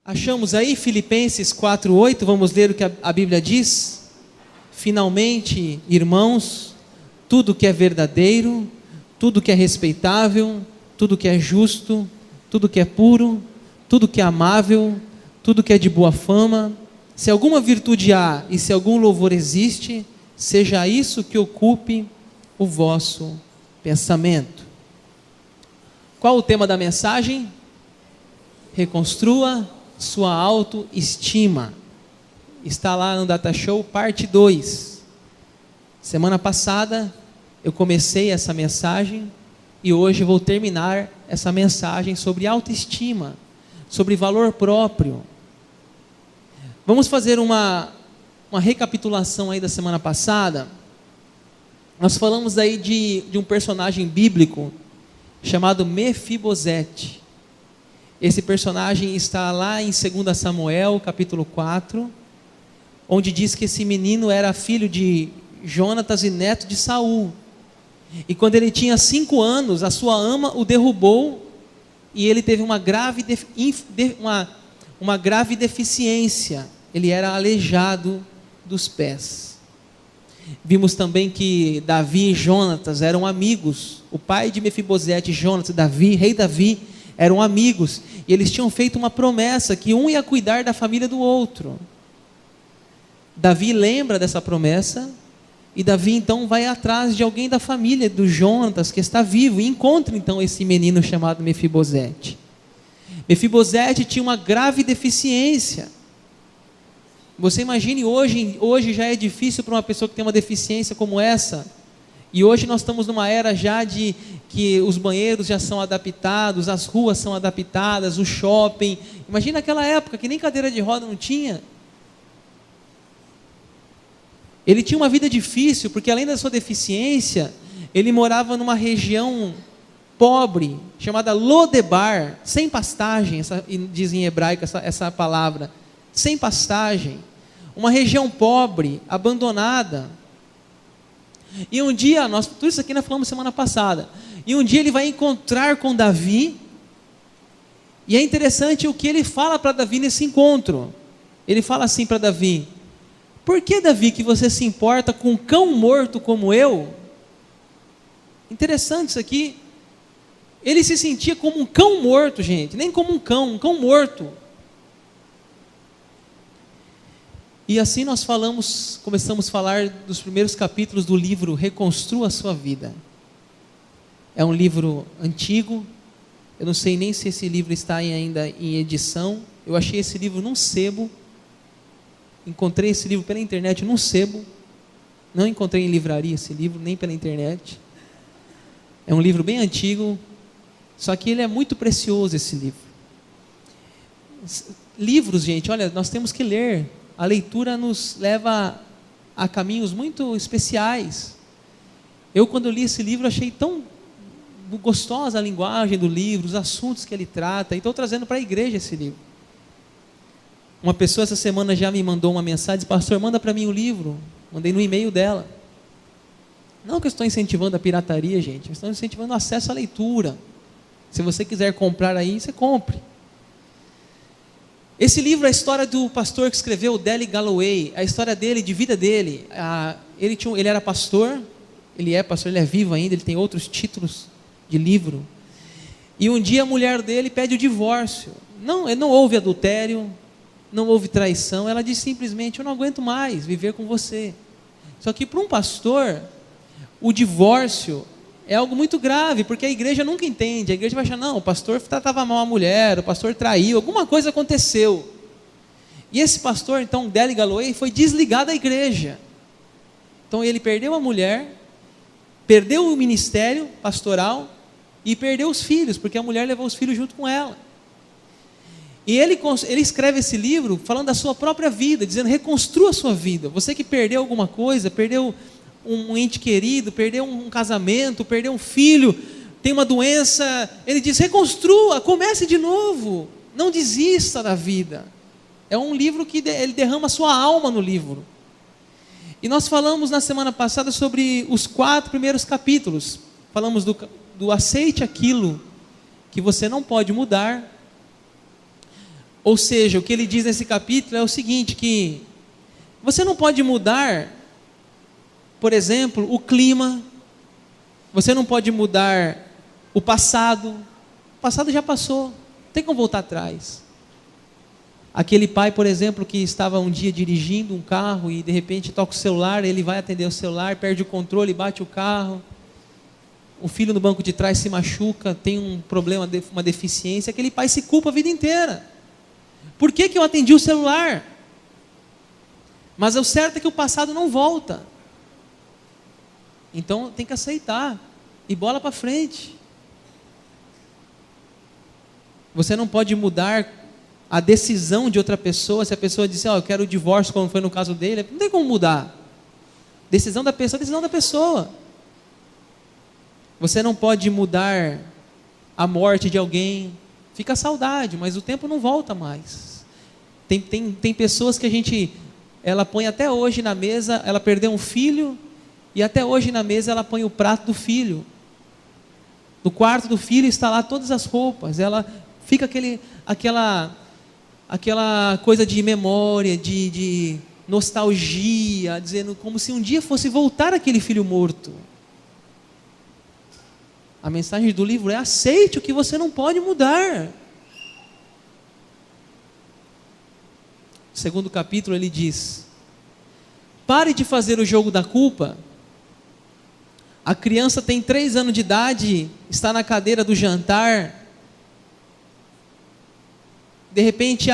Achamos aí Filipenses 4:8, vamos ler o que a Bíblia diz. Finalmente, irmãos, tudo que é verdadeiro, tudo que é respeitável, tudo que é justo, tudo que é puro, tudo que é amável, tudo que é de boa fama, se alguma virtude há e se algum louvor existe, seja isso que ocupe o vosso pensamento. Qual o tema da mensagem? Reconstrua sua autoestima. Está lá no Data Show, parte 2. Semana passada eu comecei essa mensagem e hoje vou terminar essa mensagem sobre autoestima, sobre valor próprio. Vamos fazer uma recapitulação aí da semana passada. Nós falamos aí de um personagem bíblico chamado Mefibosete. Esse personagem está lá em 2 Samuel, capítulo 4, onde diz que esse menino era filho de Jonatas e neto de Saul. E quando ele tinha 5 anos, a sua ama o derrubou e ele teve uma grave deficiência. Ele era aleijado dos pés. Vimos também que Davi e Jonatas eram amigos. O pai de Mefibosete, Jonatas, rei Davi, eram amigos, e eles tinham feito uma promessa, que um ia cuidar da família do outro. Davi lembra dessa promessa, e Davi então vai atrás de alguém da família do Jonatas, que está vivo, e encontra então esse menino chamado Mefibosete. Mefibosete tinha uma grave deficiência. Você imagine hoje já é difícil para uma pessoa que tem uma deficiência como essa. E hoje nós estamos numa era já de que os banheiros já são adaptados, as ruas são adaptadas, o shopping. Imagina aquela época que nem cadeira de roda não tinha. Ele tinha uma vida difícil, porque além da sua deficiência, ele morava numa região pobre, chamada Lodebar, sem pastagem, diz em hebraico essa palavra, sem pastagem. Uma região pobre, abandonada. E um dia, tudo isso aqui nós falamos semana passada, e um dia ele vai encontrar com Davi, e é interessante o que ele fala para Davi nesse encontro. Ele fala assim para Davi: por que, Davi, que você se importa com um cão morto como eu? Interessante isso aqui. Ele se sentia como um cão morto, gente, nem como um cão morto. E assim nós começamos a falar dos primeiros capítulos do livro Reconstrua a Sua Vida. É um livro antigo, eu não sei nem se esse livro está ainda em edição. Eu achei esse livro num sebo, encontrei esse livro pela internet num sebo, não encontrei em livraria esse livro, nem pela internet. É um livro bem antigo, só que ele é muito precioso, esse livro. Livros, gente, olha, nós temos que ler. A leitura nos leva a caminhos muito especiais. Eu, quando li esse livro, achei tão gostosa a linguagem do livro, os assuntos que ele trata, e estou trazendo para a igreja esse livro. Uma pessoa essa semana já me mandou uma mensagem, disse: pastor, manda para mim o livro. Mandei no e-mail dela. Não que eu estou incentivando a pirataria, gente, eu estou incentivando o acesso à leitura. Se você quiser comprar aí, você compre. Esse livro é a história do pastor que escreveu, Dele Galloway, a história dele, de vida dele. Ele era pastor, ele é vivo ainda, ele tem outros títulos de livro. E um dia a mulher dele pede o divórcio. Não houve adultério, não houve traição, ela diz simplesmente: eu não aguento mais viver com você. Só que para um pastor, o divórcio é algo muito grave, porque a igreja nunca entende. A igreja vai achar: não, o pastor tratava mal a mulher, o pastor traiu, alguma coisa aconteceu. E esse pastor, então, Dele Galloway, foi desligado da igreja. Então ele perdeu a mulher, perdeu o ministério pastoral e perdeu os filhos, porque a mulher levou os filhos junto com ela. E ele escreve esse livro falando da sua própria vida, dizendo: reconstrua a sua vida. Você que perdeu alguma coisa, perdeu um ente querido, perdeu um casamento, perdeu um filho, tem uma doença, ele diz: reconstrua, comece de novo, não desista da vida. É um livro que ele derrama a sua alma no livro. E nós falamos na semana passada sobre os 4 primeiros capítulos. Falamos do aceite aquilo que você não pode mudar, Ou seja, o que ele diz nesse capítulo é o seguinte, que você não pode mudar, por exemplo, o clima, você não pode mudar o passado já passou, não tem como voltar atrás. Aquele pai, por exemplo, que estava um dia dirigindo um carro e de repente toca o celular, ele vai atender o celular, perde o controle, bate o carro, o filho no banco de trás se machuca, tem um problema, uma deficiência, aquele pai se culpa a vida inteira. Por que eu atendi o celular? Mas o certo é que o passado não volta. Então tem que aceitar e bola para frente. Você não pode mudar a decisão de outra pessoa. Se a pessoa disser, eu quero o divórcio, como foi no caso dele, não tem como mudar. Decisão da pessoa, decisão da pessoa. Você não pode mudar a morte de alguém. Fica a saudade, mas o tempo não volta mais. Tem pessoas que ela põe até hoje na mesa, ela perdeu um filho, e até hoje na mesa ela põe o prato do filho. No quarto do filho está lá todas as roupas, ela fica aquela coisa de memória, de nostalgia, dizendo como se um dia fosse voltar aquele filho morto. A mensagem do livro é: aceite o que você não pode mudar. Segundo capítulo ele diz: pare de fazer o jogo da culpa. A criança tem 3 anos de idade, está na cadeira do jantar, de repente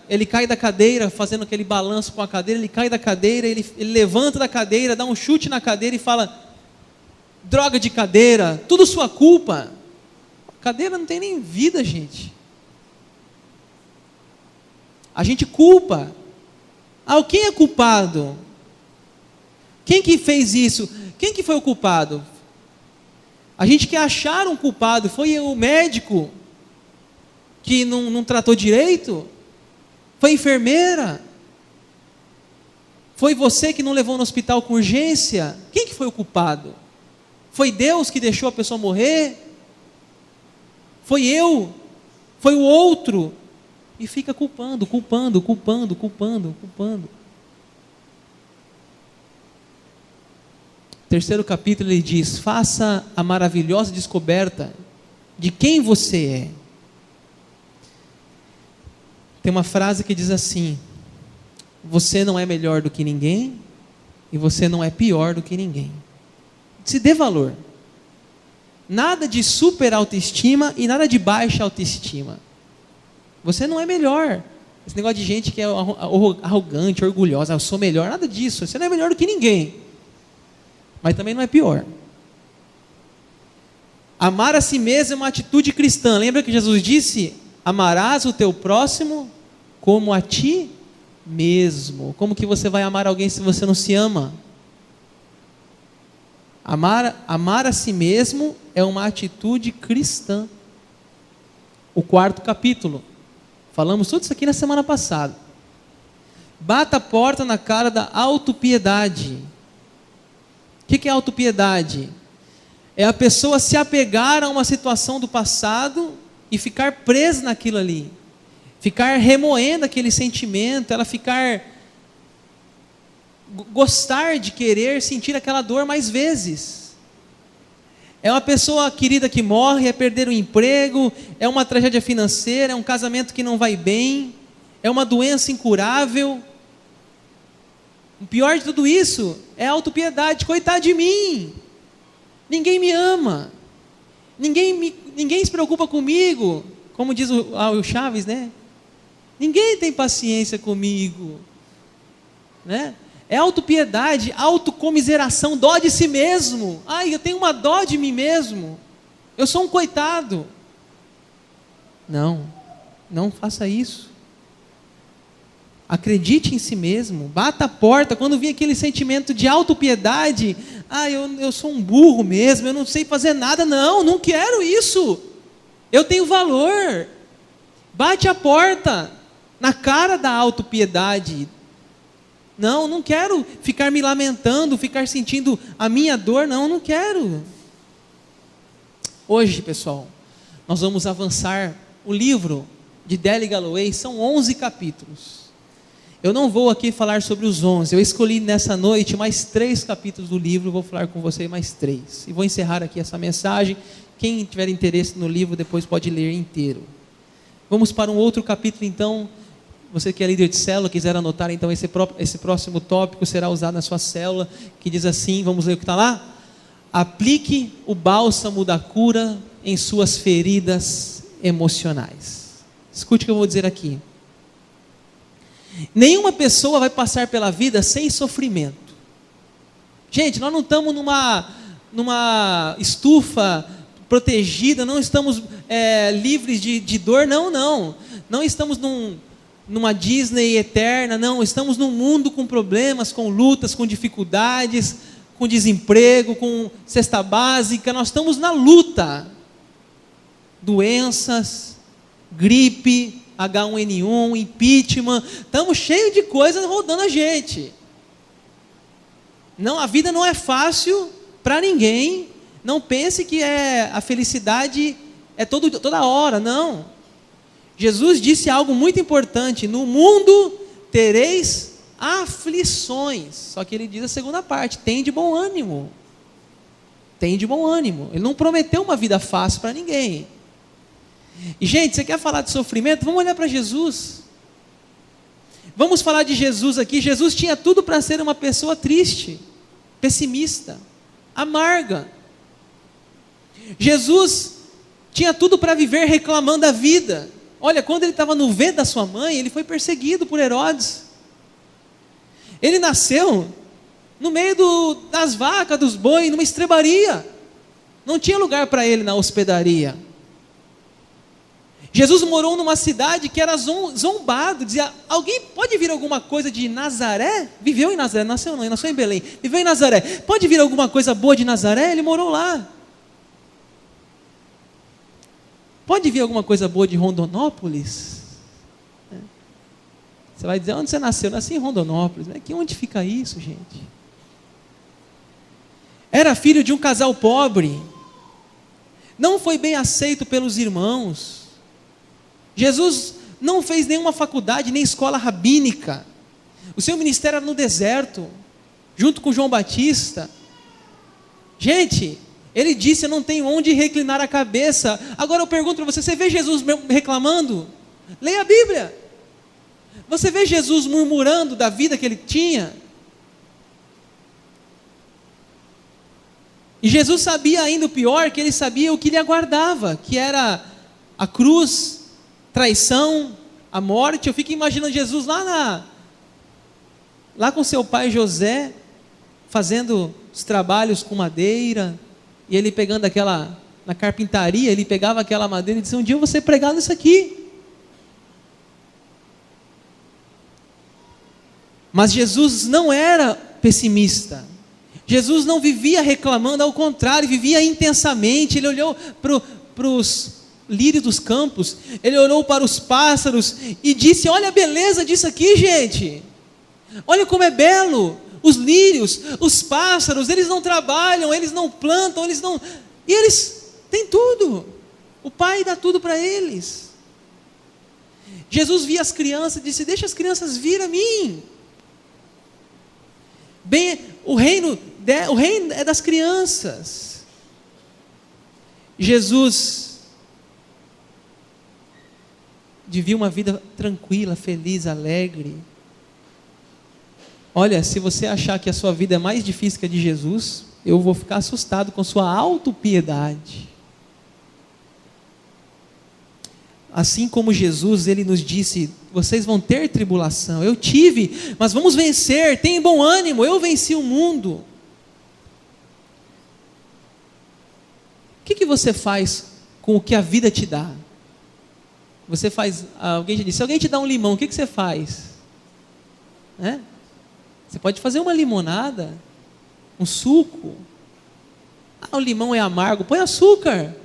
ele cai da cadeira, fazendo aquele balanço com a cadeira, ele cai da cadeira, ele levanta da cadeira, dá um chute na cadeira e fala: droga de cadeira, tudo sua culpa. A cadeira não tem nem vida, gente. A gente culpa. Quem é culpado? Quem que fez isso? Quem que foi o culpado? A gente quer achar um culpado. Foi o médico que não tratou direito? Foi a enfermeira? Foi você que não levou no hospital com urgência? Quem que foi o culpado? Foi Deus que deixou a pessoa morrer? Foi eu? Foi o outro? E fica culpando. Terceiro capítulo ele diz: faça a maravilhosa descoberta de quem você é. Tem uma frase que diz assim: você não é melhor do que ninguém e você não é pior do que ninguém. Se dê valor. Nada de super autoestima e nada de baixa autoestima. Você não é melhor. Esse negócio de gente que é arrogante, orgulhosa, eu sou melhor, nada disso. Você não é melhor do que ninguém, mas também não é pior. Amar a si mesmo é uma atitude cristã. Lembra que Jesus disse: amarás o teu próximo como a ti mesmo. Como que você vai amar alguém se você não se ama? Amar a si mesmo é uma atitude cristã. O quarto capítulo. Falamos tudo isso aqui na semana passada. Bata a porta na cara da autopiedade. O que é autopiedade? É a pessoa se apegar a uma situação do passado e ficar presa naquilo ali. Ficar remoendo aquele sentimento, ela gostar de querer sentir aquela dor mais vezes. É uma pessoa querida que morre, é perder o emprego, é uma tragédia financeira, é um casamento que não vai bem, é uma doença incurável. O pior de tudo isso é a autopiedade. Coitado de mim, ninguém me ama, ninguém se preocupa comigo, como diz o Chaves, né? Ninguém tem paciência comigo, né? É autopiedade, autocomiseração, dó de si mesmo. Eu tenho uma dó de mim mesmo, eu sou um coitado. Não faça isso. Acredite em si mesmo, bata a porta. Quando vir aquele sentimento de autopiedade, eu sou um burro mesmo, eu não sei fazer nada. Não quero isso, eu tenho valor. Bate a porta na cara da autopiedade. Não quero ficar me lamentando, ficar sentindo a minha dor, não quero. Hoje, pessoal, nós vamos avançar o livro de Deli Galloway, são 11 capítulos. Eu não vou aqui falar sobre os 11, eu escolhi nessa noite mais 3 capítulos do livro, vou falar com você mais 3. E vou encerrar aqui essa mensagem. Quem tiver interesse no livro, depois pode ler inteiro. Vamos para um outro capítulo então. Você que é líder de célula, quiser anotar então esse próximo tópico, será usado na sua célula, que diz assim, vamos ler o que está lá? Aplique o bálsamo da cura em suas feridas emocionais. Escute o que eu vou dizer aqui. Nenhuma pessoa vai passar pela vida sem sofrimento. Gente, nós não estamos numa estufa protegida, não estamos livres de dor, não estamos numa Disney eterna, não, estamos num mundo com problemas, com lutas, com dificuldades, com desemprego, com cesta básica, nós estamos na luta, doenças, gripe, H1N1, impeachment, estamos cheios de coisas rodando a gente. Não, a vida não é fácil para ninguém. Não pense que a felicidade é toda hora, não. Jesus disse algo muito importante: no mundo tereis aflições. Só que ele diz a segunda parte: tem de bom ânimo. Tem de bom ânimo. Ele não prometeu uma vida fácil para ninguém. E gente, você quer falar de sofrimento? Vamos olhar para Jesus. Vamos falar de Jesus aqui. Jesus tinha tudo para ser uma pessoa triste, pessimista, amarga. Jesus tinha tudo para viver reclamando da vida. Olha, quando ele estava no ventre da sua mãe, ele foi perseguido por Herodes. Ele nasceu no meio das vacas, dos bois, numa estrebaria. Não tinha lugar para ele na hospedaria. Jesus morou numa cidade que era zombado, dizia, alguém pode vir alguma coisa de Nazaré? Viveu em Nazaré, nasceu em Belém, viveu em Nazaré, pode vir alguma coisa boa de Nazaré? Ele morou lá. Pode vir alguma coisa boa de Rondonópolis? Você vai dizer, onde você nasceu? Eu nasci em Rondonópolis. Onde fica isso, gente? Era filho de um casal pobre, não foi bem aceito pelos irmãos. Jesus não fez nenhuma faculdade, nem escola rabínica. O seu ministério era no deserto, junto com João Batista. Gente, ele disse, eu não tenho onde reclinar a cabeça. Agora eu pergunto para você vê Jesus reclamando? Leia a Bíblia. Você vê Jesus murmurando da vida que ele tinha? E Jesus sabia ainda o pior, que ele sabia o que lhe aguardava, que era a cruz, traição, a morte. Eu fico imaginando Jesus lá com seu pai José, fazendo os trabalhos com madeira, e ele pegando na carpintaria, ele pegava aquela madeira e dizia, um dia eu vou ser pregado nisso aqui. Mas Jesus não era pessimista. Jesus não vivia reclamando, ao contrário, vivia intensamente. Ele olhou para os lírios dos campos, ele olhou para os pássaros e disse, olha a beleza disso aqui, gente. Olha como é belo. Os lírios, os pássaros, eles não trabalham, eles não plantam, e eles têm tudo. O Pai dá tudo para eles. Jesus via as crianças e disse, deixa as crianças vir a mim. Bem, o reino é das crianças. Jesus vivia uma vida tranquila, feliz, alegre. Olha, se você achar que a sua vida é mais difícil que a de Jesus, eu vou ficar assustado com sua autopiedade. Assim como Jesus, ele nos disse, vocês vão ter tribulação. Eu tive, mas vamos vencer, tenham bom ânimo, eu venci o mundo. O que você faz com o que a vida te dá? Você faz, alguém já disse, se alguém te dá um limão, o que você faz? Você pode fazer uma limonada, um suco. O limão é amargo, põe açúcar.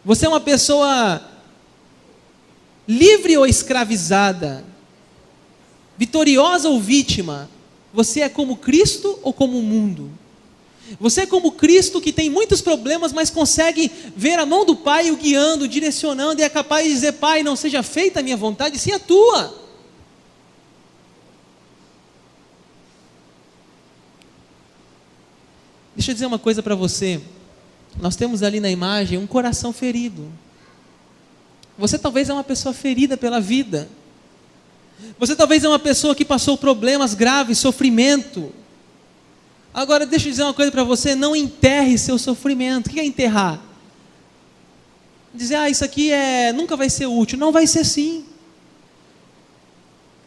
Você é uma pessoa livre ou escravizada? Vitoriosa ou vítima? Você é como Cristo ou como o mundo? Você é como Cristo, que tem muitos problemas, mas consegue ver a mão do Pai o guiando, o direcionando, e é capaz de dizer: Pai, não seja feita a minha vontade, sim a tua. Deixa eu dizer uma coisa para você. Nós temos ali na imagem um coração ferido. Você talvez é uma pessoa ferida pela vida. Você talvez é uma pessoa que passou problemas graves, sofrimento. Agora deixa eu dizer uma coisa para você: não enterre seu sofrimento. O que é enterrar? Dizer: isso aqui nunca vai ser útil. Não vai ser sim.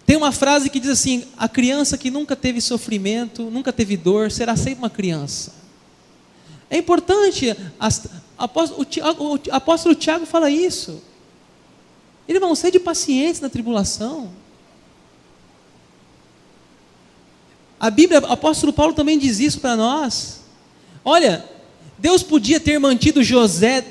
Tem uma frase que diz assim: a criança que nunca teve sofrimento, nunca teve dor, será sempre uma criança. É importante. O apóstolo Tiago fala isso. Eles vão ser de pacientes na tribulação. A Bíblia, o apóstolo Paulo também diz isso para nós. Olha, Deus podia ter mantido José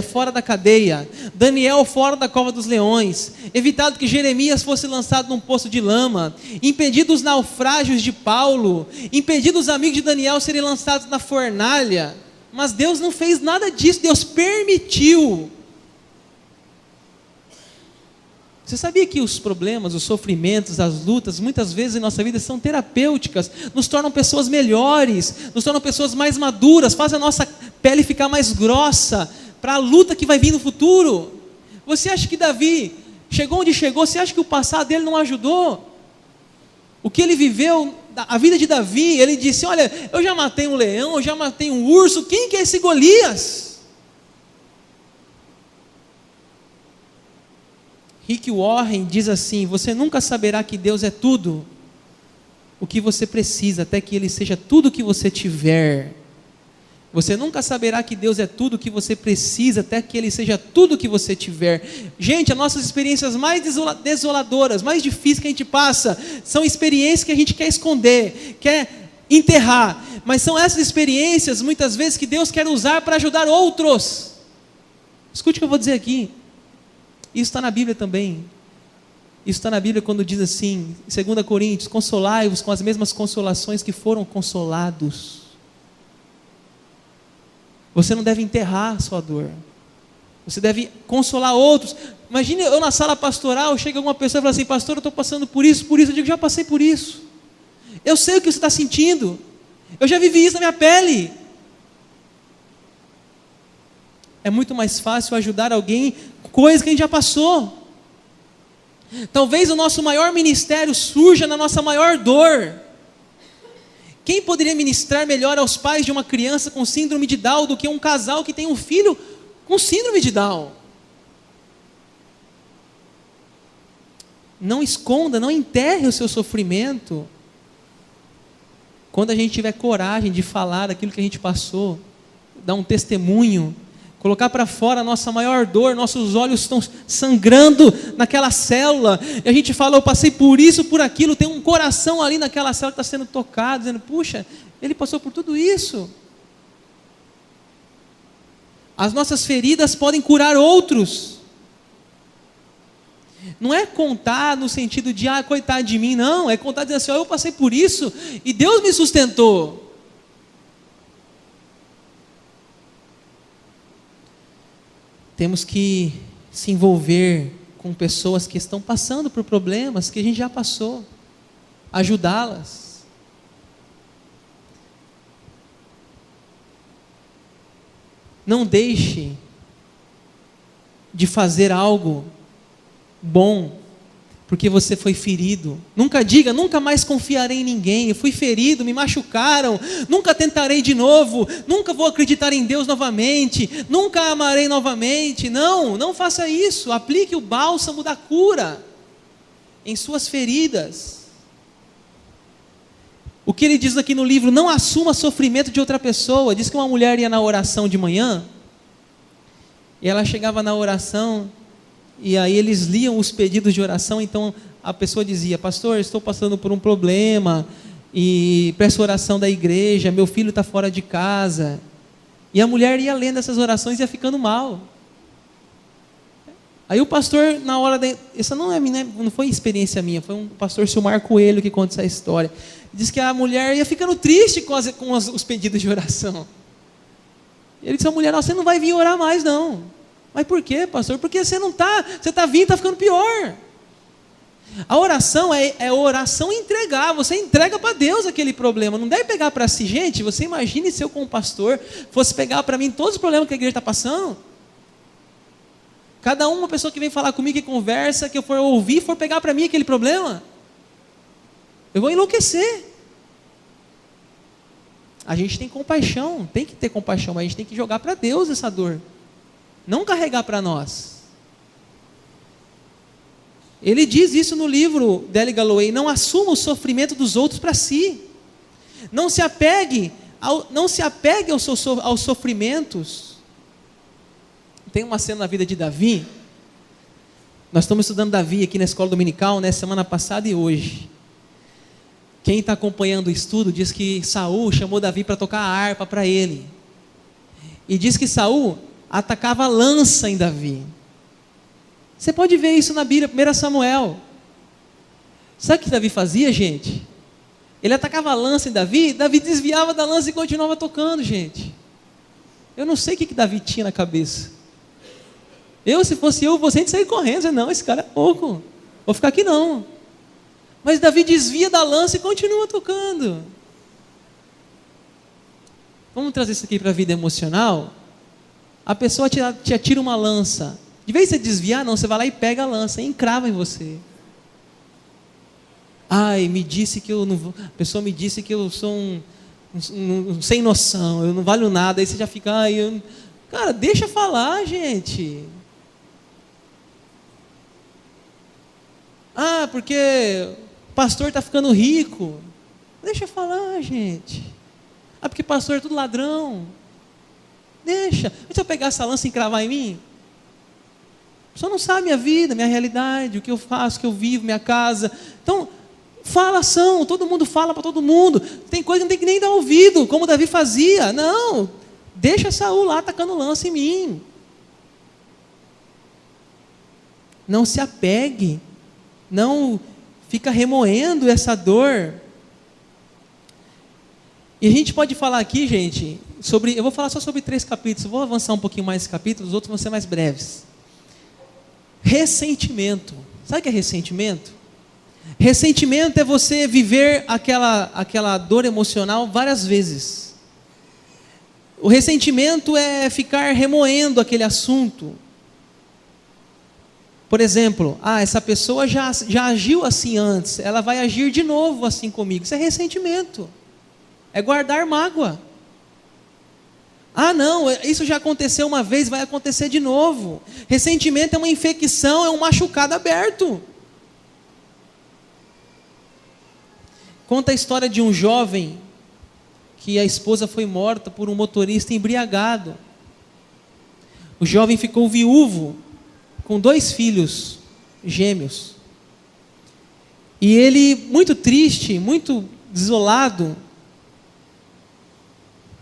fora da cadeia, Daniel fora da cova dos leões, evitado que Jeremias fosse lançado num poço de lama, impedido os naufrágios de Paulo, impedido os amigos de Daniel serem lançados na fornalha. Mas Deus não fez nada disso, Deus permitiu. Você sabia que os problemas, os sofrimentos, as lutas, muitas vezes em nossa vida são terapêuticas, nos tornam pessoas melhores, nos tornam pessoas mais maduras, fazem a nossa pele ficar mais grossa, para a luta que vai vir no futuro. Você acha que Davi chegou onde chegou? Você acha que o passado dele não ajudou? O que ele viveu, a vida de Davi, ele disse: olha, eu já matei um leão, eu já matei um urso, quem que é esse Golias? Rick Warren diz assim: você nunca saberá que Deus é tudo o que você precisa, até que Ele seja tudo o que você tiver. Você nunca saberá que Deus é tudo o que você precisa, até que Ele seja tudo o que você tiver. Gente, as nossas experiências mais desoladoras, mais difíceis que a gente passa, são experiências que a gente quer esconder, quer enterrar, mas são essas experiências, muitas vezes, que Deus quer usar para ajudar outros. Escute o que eu vou dizer aqui. Isso está na Bíblia também. Isso está na Bíblia quando diz assim, em 2 Coríntios: consolai-vos com as mesmas consolações que foram consolados. Você não deve enterrar a sua dor. Você deve consolar outros. Imagine eu na sala pastoral, chega alguma pessoa e fala assim: pastor, eu estou passando por isso. Eu digo: já passei por isso. Eu sei o que você está sentindo. Eu já vivi isso na minha pele. É muito mais fácil ajudar alguém com coisas que a gente já passou. Talvez o nosso maior ministério surja na nossa maior dor. Quem poderia ministrar melhor aos pais de uma criança com síndrome de Down do que um casal que tem um filho com síndrome de Down? Não esconda, não enterre o seu sofrimento. Quando a gente tiver coragem de falar aquilo que a gente passou, dar um testemunho, colocar para fora a nossa maior dor, nossos olhos estão sangrando naquela célula, e a gente fala: eu passei por isso, por aquilo, tem um coração ali naquela célula que está sendo tocado, dizendo: puxa, ele passou por tudo isso. As nossas feridas podem curar outros. Não é contar no sentido de: coitado de mim, não, é contar dizendo assim: eu passei por isso, e Deus me sustentou. Temos que se envolver com pessoas que estão passando por problemas que a gente já passou, ajudá-las. Não deixe de fazer algo bom porque você foi ferido. Nunca diga: nunca mais confiarei em ninguém, eu fui ferido, me machucaram, nunca tentarei de novo, nunca vou acreditar em Deus novamente, nunca amarei novamente. Não faça isso. Aplique o bálsamo da cura em suas feridas. O que ele diz aqui no livro: não assuma sofrimento de outra pessoa. Diz que uma mulher ia na oração de manhã, e ela chegava na oração, e aí eles liam os pedidos de oração. Então a pessoa dizia: pastor, estou passando por um problema, e peço oração da igreja, meu filho está fora de casa. E a mulher ia lendo essas orações e ia ficando mal. Aí o pastor, na hora da... Essa não foi experiência minha, foi um pastor, Silmar Coelho, que conta essa história. Diz que a mulher ia ficando triste com os pedidos de oração. Ele disse à mulher: você não vai vir orar mais não. Mas por quê, pastor? Porque você está vindo, está ficando pior. A oração é oração entregar, você entrega para Deus aquele problema, não deve pegar para si. Gente, você imagine se eu como pastor fosse pegar para mim todos os problemas que a igreja está passando. Cada uma pessoa que vem falar comigo, que conversa, que eu for ouvir, for pegar para mim aquele problema, eu vou enlouquecer. A gente tem compaixão, tem que ter compaixão, mas a gente tem que jogar para Deus essa dor, não carregar para nós. Ele diz isso no livro Dele Galloway: não assuma o sofrimento dos outros para si. Não se apegue aos sofrimentos. Tem uma cena na vida de Davi. Nós estamos estudando Davi aqui na escola dominical, né, semana passada e hoje. Quem está acompanhando o estudo diz que Saul chamou Davi para tocar a harpa para ele. E diz que Saul atacava a lança em Davi. Você pode ver isso na Bíblia, 1 Samuel. Sabe o que Davi fazia, gente? Ele atacava a lança em Davi, Davi desviava da lança e continuava tocando, gente. Eu não sei o que Davi tinha na cabeça. Se fosse eu, você ia sair correndo. Não, esse cara é louco, vou ficar aqui não. Mas Davi desvia da lança e continua tocando. Vamos trazer isso aqui para a vida emocional? A pessoa te atira uma lança. De vez de você desviar, não, você vai lá e pega a lança e encrava em você. Me disse que eu não vou. A pessoa me disse que eu sou um sem noção, eu não valho nada. Aí você já fica, cara, deixa falar, gente. Porque o pastor está ficando rico. Deixa falar, gente. Porque pastor é tudo ladrão. Deixa. Se eu pegar essa lança e encravar em mim, a pessoa não sabe minha vida, minha realidade, o que eu faço, o que eu vivo, minha casa. Então, falação, todo mundo fala para todo mundo. Tem coisa que não tem que nem dar ouvido, como Davi fazia. Não, deixa Saul lá atacando lança em mim. Não se apegue, não fica remoendo essa dor. E a gente pode falar aqui, gente, eu vou falar só sobre 3 capítulos, eu vou avançar um pouquinho mais esse capítulo, os outros vão ser mais breves. Ressentimento. Sabe o que é ressentimento? Ressentimento é você viver aquela dor emocional várias vezes. O ressentimento é ficar remoendo aquele assunto. Por exemplo, essa pessoa já agiu assim antes, ela vai agir de novo assim comigo. Isso é ressentimento. É guardar mágoa. Não, isso já aconteceu uma vez, vai acontecer de novo. Ressentimento é uma infecção, é um machucado aberto. Conta a história de um jovem que a esposa foi morta por um motorista embriagado. O jovem ficou viúvo, com 2 filhos gêmeos. E ele, muito triste, muito desolado,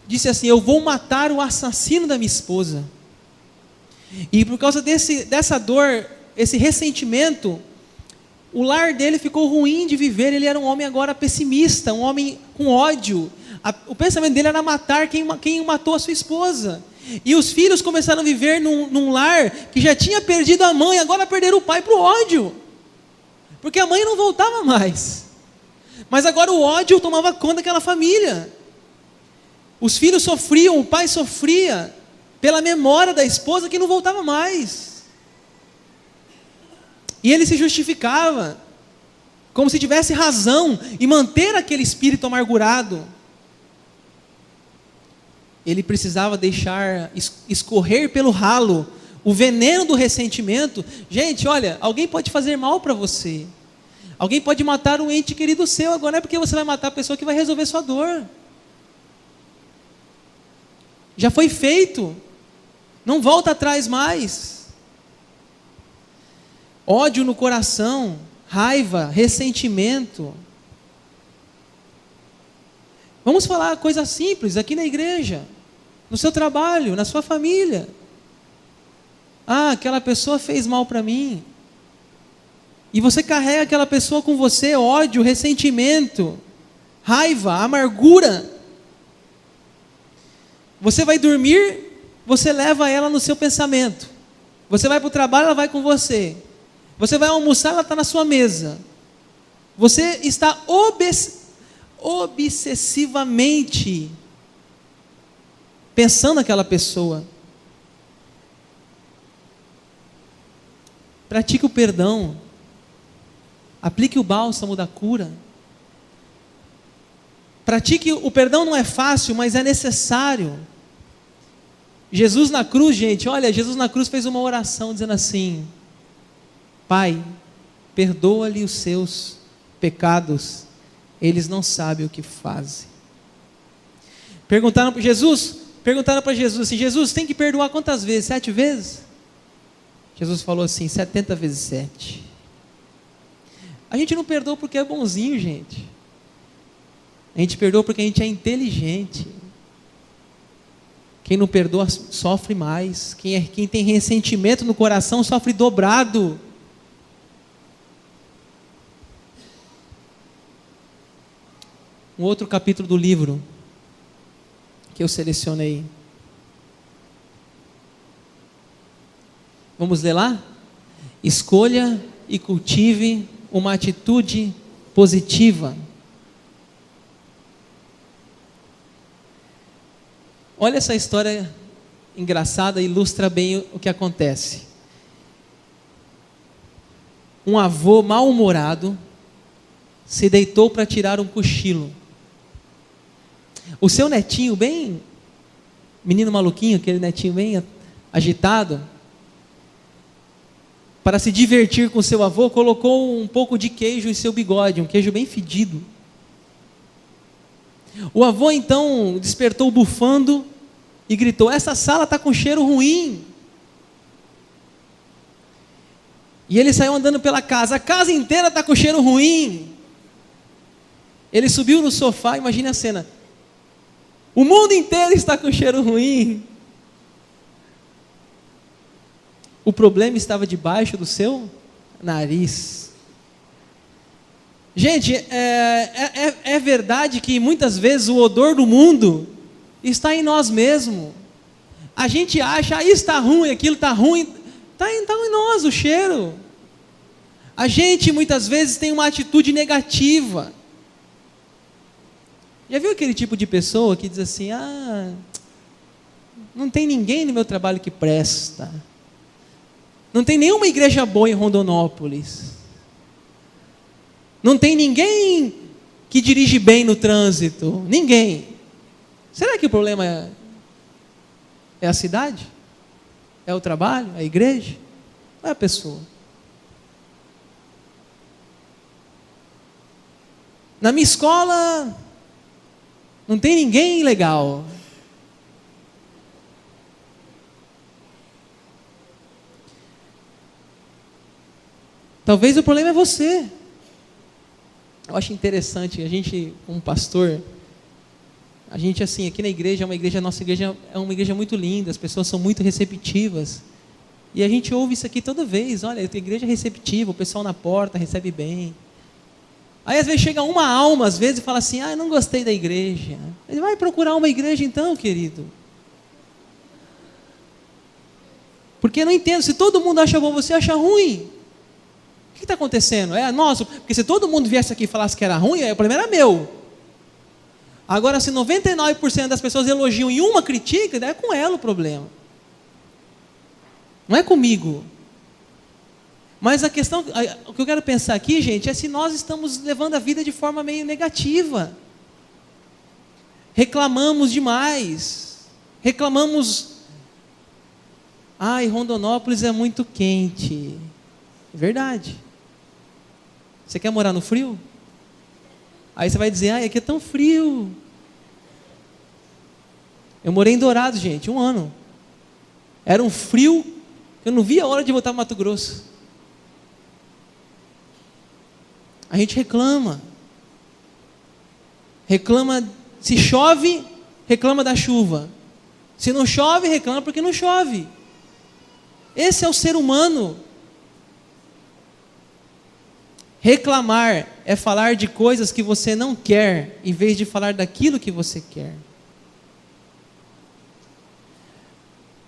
disse assim: eu vou matar o assassino da minha esposa. E por causa dessa dor, esse ressentimento, o lar dele ficou ruim de viver. Ele era um homem agora pessimista, um homem com ódio. O pensamento dele era matar quem matou a sua esposa. E os filhos começaram a viver num lar que já tinha perdido a mãe, agora perderam o pai para o ódio. Porque a mãe não voltava mais. Mas agora o ódio tomava conta daquela família. Os filhos sofriam, o pai sofria pela memória da esposa que não voltava mais. E ele se justificava, como se tivesse razão em manter aquele espírito amargurado. Ele precisava deixar escorrer pelo ralo o veneno do ressentimento. Gente, olha, alguém pode fazer mal para você. Alguém pode matar um ente querido seu. Agora não é porque você vai matar a pessoa que vai resolver sua dor. Já foi feito. Não volta atrás mais. Ódio no coração, raiva, ressentimento. Vamos falar coisas simples aqui na igreja, no seu trabalho, na sua família. Ah, aquela pessoa fez mal para mim. E você carrega aquela pessoa com você, ódio, ressentimento, raiva, amargura. Você vai dormir, você leva ela no seu pensamento. Você vai para o trabalho, ela vai com você. Você vai almoçar, ela está na sua mesa. Você está obsessivamente pensando naquela pessoa. Pratique o perdão. Aplique o bálsamo da cura. Pratique o perdão, não é fácil, mas é necessário. Jesus na cruz, gente, olha, Jesus na cruz fez uma oração dizendo assim: Pai, perdoa-lhe os seus pecados, eles não sabem o que fazem. Perguntaram para Jesus assim: Jesus, tem que perdoar quantas vezes? 7 vezes? Jesus falou assim: 70 vezes 7. A gente não perdoa porque é bonzinho, gente. A gente perdoa porque a gente é inteligente. Quem não perdoa sofre mais. Quem tem ressentimento no coração sofre dobrado. Um outro capítulo do livro que eu selecionei. Vamos ler lá? Escolha e cultive uma atitude positiva. Olha essa história engraçada, ilustra bem o que acontece. Um avô mal-humorado se deitou para tirar um cochilo. O seu netinho, bem menino maluquinho, aquele netinho bem agitado, para se divertir com seu avô, colocou um pouco de queijo em seu bigode, um queijo bem fedido. O avô então despertou bufando e gritou: essa sala está com cheiro ruim. E ele saiu andando pela casa: a casa inteira está com cheiro ruim. Ele subiu no sofá, imagine a cena: o mundo inteiro está com cheiro ruim. O problema estava debaixo do seu nariz. Gente, é verdade que muitas vezes o odor do mundo está em nós mesmos. A gente acha, isso está ruim, aquilo está ruim, está em nós o cheiro. A gente muitas vezes tem uma atitude negativa. Já viu aquele tipo de pessoa que diz assim: ah, não tem ninguém no meu trabalho que presta. Não tem nenhuma igreja boa em Rondonópolis. Não tem ninguém que dirige bem no trânsito. Ninguém. Será que o problema é a cidade? É o trabalho? É a igreja? Ou é a pessoa? Na minha escola não tem ninguém legal. Talvez o problema é você. Eu acho interessante, a gente, como pastor, a gente assim, aqui na igreja, nossa igreja é uma igreja muito linda, as pessoas são muito receptivas. E a gente ouve isso aqui toda vez: olha, a igreja é receptiva, o pessoal na porta recebe bem. Aí às vezes chega uma alma, às vezes, e fala assim: ah, eu não gostei da igreja. Ele vai procurar uma igreja então, querido. Porque eu não entendo, se todo mundo acha bom, você acha ruim. O que está acontecendo? É nosso, porque se todo mundo viesse aqui e falasse que era ruim, o problema era meu. Agora, se 99% das pessoas elogiam e uma critica, é com ela o problema. Não é comigo. Mas a questão, o que eu quero pensar aqui, gente, é se nós estamos levando a vida de forma meio negativa. Reclamamos demais. Reclamamos: ai, Rondonópolis é muito quente. É verdade. Você quer morar no frio? Aí você vai dizer: ai, aqui é tão frio. Eu morei em Dourados, gente, 1 ano. Era um frio que eu não via a hora de voltar para Mato Grosso. A gente reclama. Reclama, se chove, reclama da chuva. Se não chove, reclama porque não chove. Esse é o ser humano. Reclamar é falar de coisas que você não quer, em vez de falar daquilo que você quer.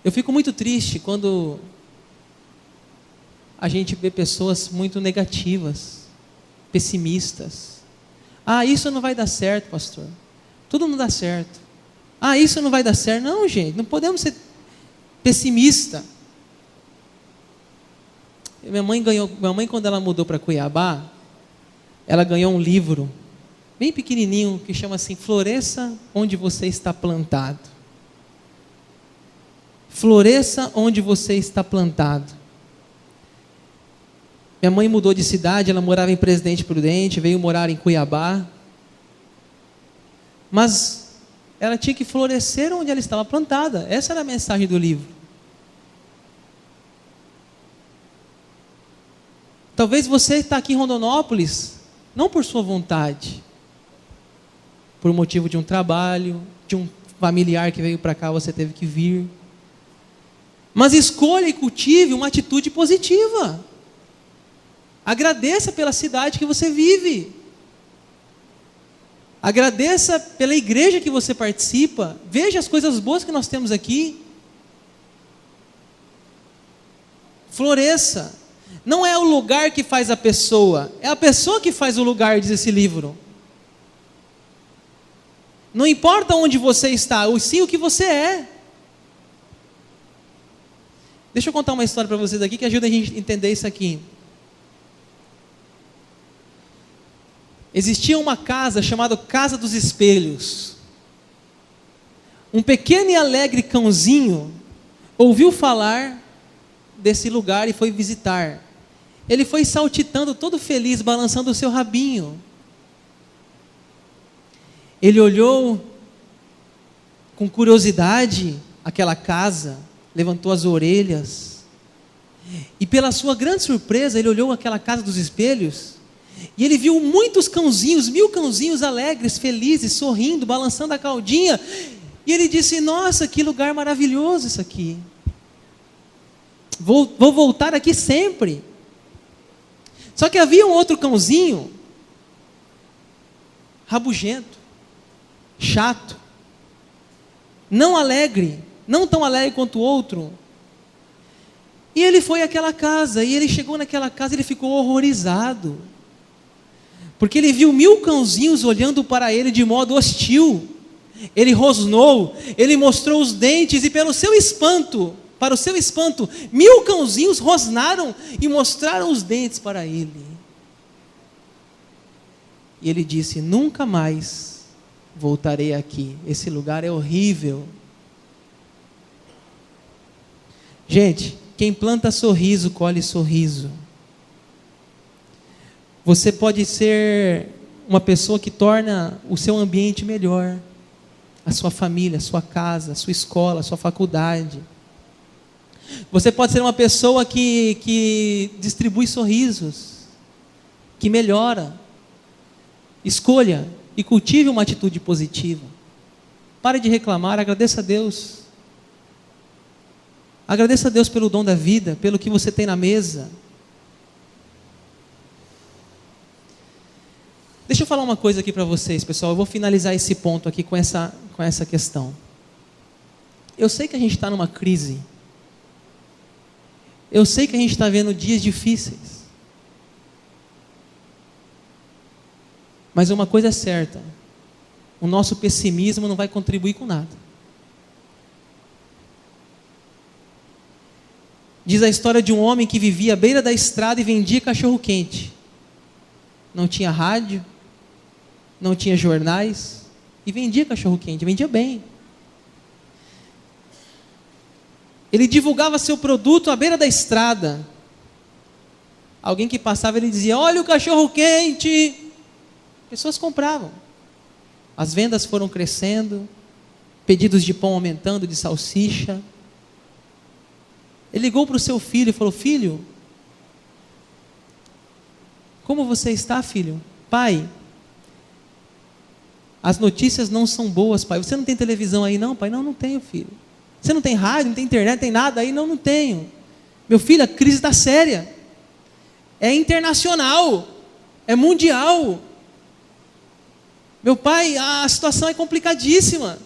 Eu fico muito triste quando a gente vê pessoas muito negativas, pessimistas. Ah, isso não vai dar certo, pastor. Tudo não dá certo. Ah, isso não vai dar certo. Não, gente, não podemos ser pessimistas. Minha mãe, quando ela mudou para Cuiabá, ela ganhou um livro, bem pequenininho, que chama assim, Floresça onde você está plantado. Floresça onde você está plantado. Minha mãe mudou de cidade, ela morava em Presidente Prudente, veio morar em Cuiabá. Mas ela tinha que florescer onde ela estava plantada. Essa era a mensagem do livro. Talvez você está aqui em Rondonópolis, não por sua vontade, por motivo de um trabalho, de um familiar que veio para cá, você teve que vir. Mas escolha e cultive uma atitude positiva. Agradeça pela cidade que você vive. Agradeça pela igreja que você participa. Veja as coisas boas que nós temos aqui. Floresça. Não é o lugar que faz a pessoa, é a pessoa que faz o lugar, diz esse livro. Não importa onde você está, ou sim o que você é. Deixa eu contar uma história para vocês aqui que ajuda a gente a entender isso aqui. Existia uma casa chamada Casa dos Espelhos. Um pequeno e alegre cãozinho ouviu falar desse lugar e foi visitar. Ele foi saltitando todo feliz, balançando o seu rabinho. Ele olhou com curiosidade aquela casa, levantou as orelhas, e pela sua grande surpresa, ele olhou aquela casa dos espelhos, e ele viu muitos cãozinhos, 1000 cãozinhos alegres, felizes, sorrindo, balançando a caudinha, e ele disse: nossa, que lugar maravilhoso isso aqui, vou voltar aqui sempre. Só que havia um outro cãozinho, rabugento, chato, não alegre, não tão alegre quanto o outro. E ele foi àquela casa, e ele chegou naquela casa, ele ficou horrorizado, porque ele viu 1000 cãozinhos olhando para ele de modo hostil. Ele rosnou, ele mostrou os dentes, e para o seu espanto, 1000 cãozinhos rosnaram e mostraram os dentes para ele. E ele disse: nunca mais voltarei aqui, esse lugar é horrível. Gente, quem planta sorriso, colhe sorriso. Você pode ser uma pessoa que torna o seu ambiente melhor, a sua família, a sua casa, a sua escola, a sua faculdade. Você pode ser uma pessoa que distribui sorrisos, que melhora. Escolha e cultive uma atitude positiva. Pare de reclamar, agradeça a Deus. Agradeça a Deus pelo dom da vida, pelo que você tem na mesa. Deixa eu falar uma coisa aqui para vocês, pessoal. Eu vou finalizar esse ponto aqui com essa questão. Eu sei que a gente está numa crise. Eu sei que a gente está vendo dias difíceis. Mas uma coisa é certa: o nosso pessimismo não vai contribuir com nada. Diz a história de um homem que vivia à beira da estrada e vendia cachorro-quente. Não tinha rádio, não tinha jornais, e vendia cachorro-quente, vendia bem. Ele divulgava seu produto à beira da estrada. Alguém que passava, ele dizia: olha o cachorro-quente. Pessoas compravam. As vendas foram crescendo, pedidos de pão aumentando, de salsicha. Ele ligou para o seu filho e falou: filho, como você está, filho? Pai, as notícias não são boas, pai. Você não tem televisão aí não, pai? Não, não tenho, filho. Você não tem rádio, não tem internet, não tem nada aí? Não, não tenho. Meu filho, a crise está séria. É internacional. É mundial. Meu pai, a situação é complicadíssima.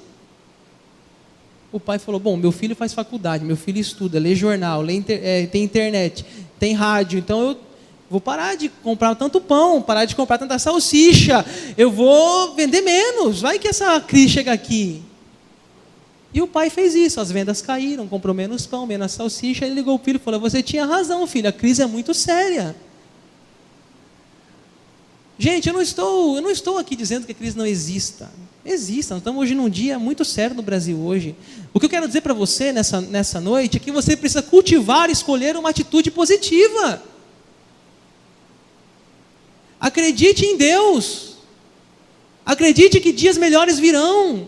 O pai falou, bom, meu filho faz faculdade, meu filho estuda, lê jornal, tem internet, tem rádio, então eu vou parar de comprar tanto pão, parar de comprar tanta salsicha, eu vou vender menos, vai que essa crise chega aqui. E o pai fez isso, as vendas caíram, comprou menos pão, menos salsicha, ele ligou o filho e falou, você tinha razão, filho, a crise é muito séria. Gente, eu não estou aqui dizendo que a crise não exista. Existe, nós estamos hoje num dia muito sério no Brasil hoje. O que eu quero dizer para você nessa noite é que você precisa cultivar e escolher uma atitude positiva. Acredite em Deus. Acredite que dias melhores virão.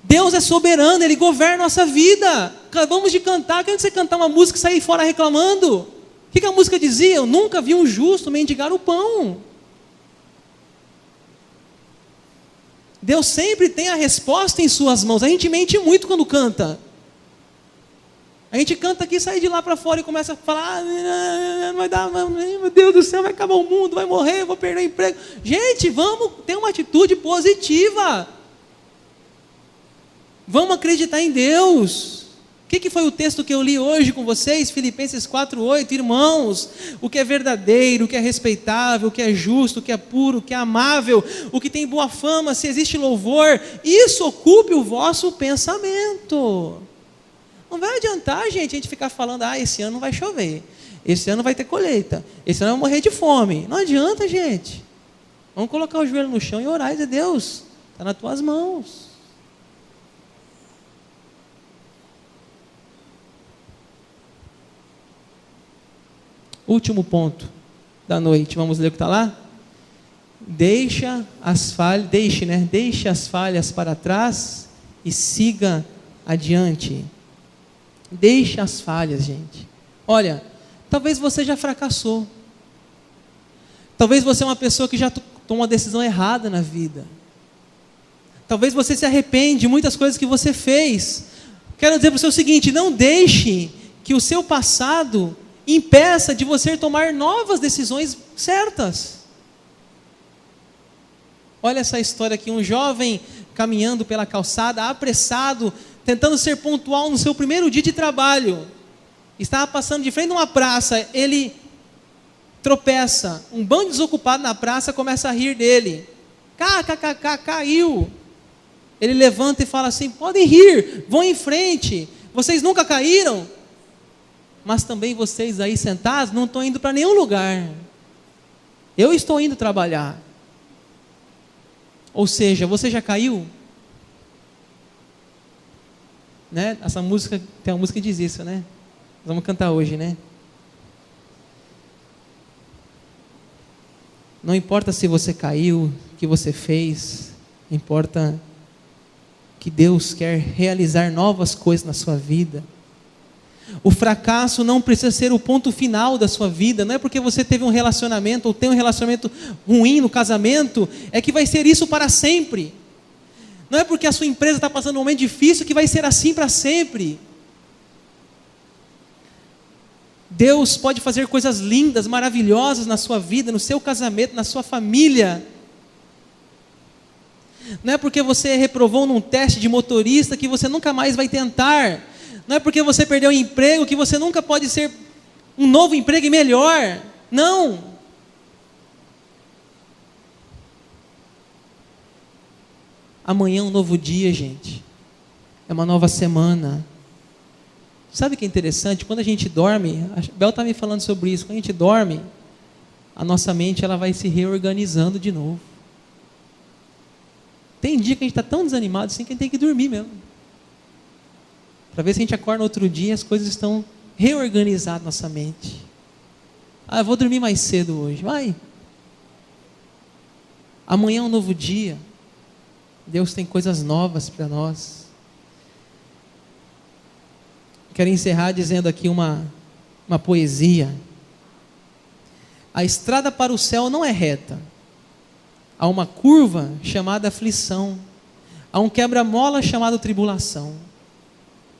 Deus é soberano, Ele governa a nossa vida. Acabamos de cantar, quando você cantar uma música e sair fora reclamando? O que a música dizia? Eu nunca vi um justo mendigar o pão. Deus sempre tem a resposta em suas mãos. A gente mente muito quando canta. A gente canta aqui, sai de lá para fora e começa a falar, não vai dar, meu Deus do céu, vai acabar o mundo, vai morrer, eu vou perder o emprego. Gente, vamos ter uma atitude positiva. Vamos acreditar em Deus. O que foi o texto que eu li hoje com vocês? Filipenses 4:8. Irmãos, o que é verdadeiro, o que é respeitável, o que é justo, o que é puro, o que é amável, o que tem boa fama, se existe louvor, isso ocupe o vosso pensamento. Não vai adiantar, gente, a gente ficar falando, esse ano não vai chover, esse ano vai ter colheita, esse ano vai morrer de fome. Não adianta, gente. Vamos colocar o joelho no chão e orar e dizer, Deus, está nas tuas mãos. Último ponto da noite, vamos ler o que está lá? Deixe as falhas para trás e siga adiante. Deixe as falhas, gente. Olha, talvez você já fracassou. Talvez você é uma pessoa que já tomou uma decisão errada na vida. Talvez você se arrepende de muitas coisas que você fez. Quero dizer para você o seguinte, não deixe que o seu passado impeça de você tomar novas decisões certas. Olha essa história aqui, um jovem caminhando pela calçada, apressado, tentando ser pontual no seu primeiro dia de trabalho. Estava passando de frente a uma praça, ele tropeça, um bando desocupado na praça começa a rir dele. Caiu. Ele levanta e fala assim, podem rir, vão em frente, vocês nunca caíram? Mas também vocês aí sentados não estão indo para nenhum lugar. Eu estou indo trabalhar. Ou seja, você já caiu? Né? Essa música, tem uma música que diz isso, né? Nós vamos cantar hoje, né? Não importa se você caiu, o que você fez, importa que Deus quer realizar novas coisas na sua vida. O fracasso não precisa ser o ponto final da sua vida. Não é porque você teve um relacionamento ou tem um relacionamento ruim no casamento, é que vai ser isso para sempre. Não é porque a sua empresa está passando um momento difícil que vai ser assim para sempre. Deus pode fazer coisas lindas, maravilhosas na sua vida, no seu casamento, na sua família. Não é porque você reprovou num teste de motorista que você nunca mais vai tentar. Não é porque você perdeu o emprego que você nunca pode ser um novo emprego e melhor. Não. Amanhã é um novo dia, gente. É uma nova semana. Sabe o que é interessante? Quando a gente dorme, a Bel está me falando sobre isso, quando a gente dorme, a nossa mente ela vai se reorganizando de novo. Tem dia que a gente está tão desanimado assim que a gente tem que dormir mesmo. Para ver se a gente acorda no outro dia, as coisas estão reorganizadas na nossa mente. Eu vou dormir mais cedo hoje. Vai. Amanhã é um novo dia. Deus tem coisas novas para nós. Quero encerrar dizendo aqui uma poesia. A estrada para o céu não é reta. Há uma curva chamada aflição. Há um quebra-mola chamado tribulação.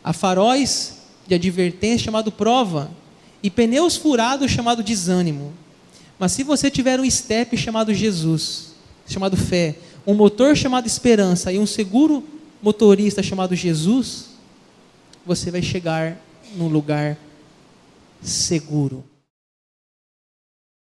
Há faróis de advertência chamado prova, e pneus furados chamado desânimo. Mas se você tiver um step chamado Jesus, chamado fé, um motor chamado esperança e um seguro motorista chamado Jesus, você vai chegar num lugar seguro.